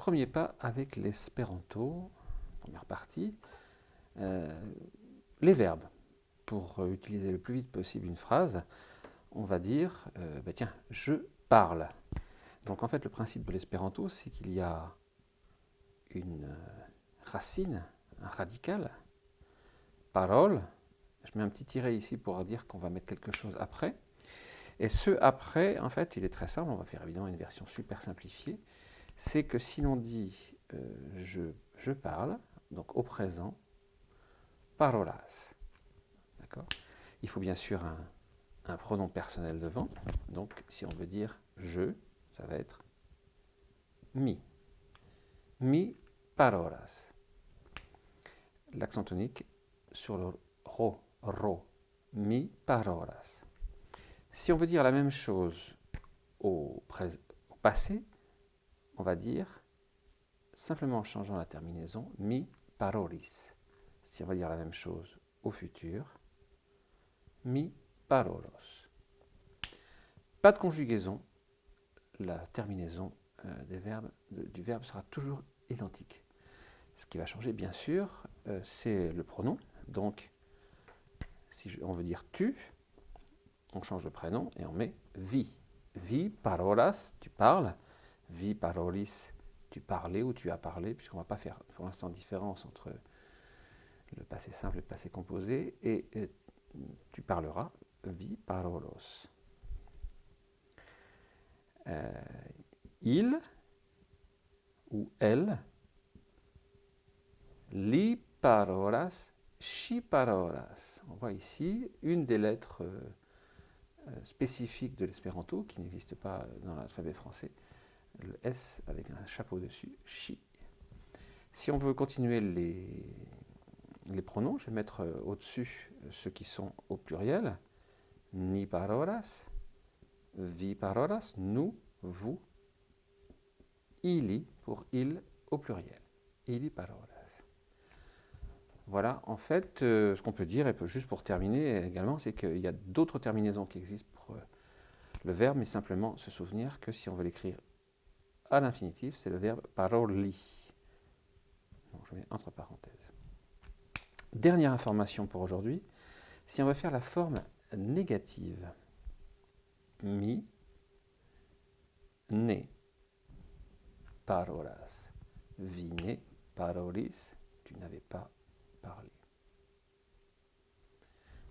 premier pas avec l'espéranto, première partie, les verbes. Pour utiliser le plus vite possible une phrase, on va dire, tiens, je parle. Donc en fait, le principe de l'espéranto, c'est qu'il y a une racine, un radical, parole. Je mets un petit tiret ici pour dire qu'on va mettre quelque chose après. Et ce après, en fait, il est très simple. On va faire évidemment une version super simplifiée. C'est que si l'on dit je parle, donc au présent, parolas. D'accord ? Il faut bien sûr un pronom personnel devant. Donc si on veut dire je, ça va être mi. Mi parolas. L'accent tonique sur le ro, ro. Mi parolas. Si on veut dire la même chose au passé, on va dire, simplement en changeant la terminaison, mi parolis. Si on va dire la même chose au futur, mi parolos. Pas de conjugaison, la terminaison du verbe sera toujours identique. Ce qui va changer, bien sûr, c'est le pronom. Donc, si on veut dire tu, on change le prénom et on met vi. Vi parolas, tu parles. Vi parolis, tu parlais ou tu as parlé, puisqu'on ne va pas faire pour l'instant différence entre le passé simple et le passé composé. Et tu parleras, vi parolos. Il ou elle, li parolas, chi parolas. On voit ici une des lettres spécifiques de l'espéranto qui n'existe pas dans l'alphabet français, le S avec un chapeau dessus, chi. Si on veut continuer les pronoms, je vais mettre au-dessus ceux qui sont au pluriel, ni parolas, vi parolas, nous, vous, ili pour il au pluriel, ili parolas. Voilà, en fait, ce qu'on peut dire, et juste pour terminer également, c'est qu'il y a d'autres terminaisons qui existent pour le verbe, mais simplement se souvenir que si on veut l'écrire à l'infinitif, c'est le verbe paroli. Donc je mets entre parenthèses. Dernière information pour aujourd'hui, si on veut faire la forme négative, mi, ne, parolas, vine, parolis, tu n'avais pas parlé.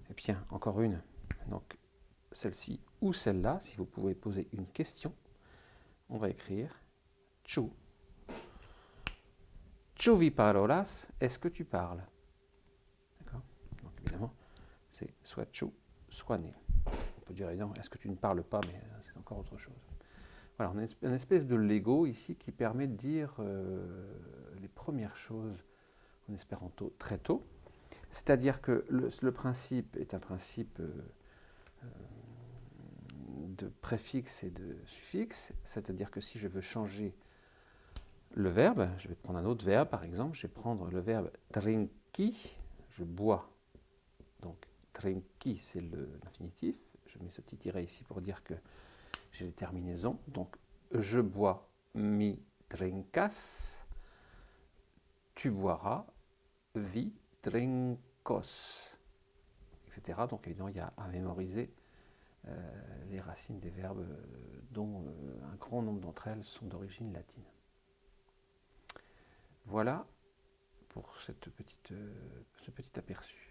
Et bien, encore une, donc celle-ci ou celle-là, si vous pouvez poser une question, on va écrire chu. Chu vi parolas, est-ce que tu parles? D'accord? Donc évidemment, c'est soit chu, soit ne. On peut dire évidemment, est-ce que tu ne parles pas, mais c'est encore autre chose. Voilà, on a une espèce de Lego ici qui permet de dire les premières choses en espéranto très tôt. C'est-à-dire que le principe est un principe de préfixe et de suffixe, c'est-à-dire que si je veux changer le verbe, je vais prendre un autre verbe par exemple, je vais prendre le verbe trinki, je bois. Donc trinki c'est l'infinitif, je mets ce petit tiret ici pour dire que j'ai les terminaisons, donc je bois, mi trinkas, tu boiras, vi trinkos, etc. Donc évidemment il y a à mémoriser les racines des verbes dont un grand nombre d'entre elles sont d'origine latine. Voilà pour ce petit aperçu.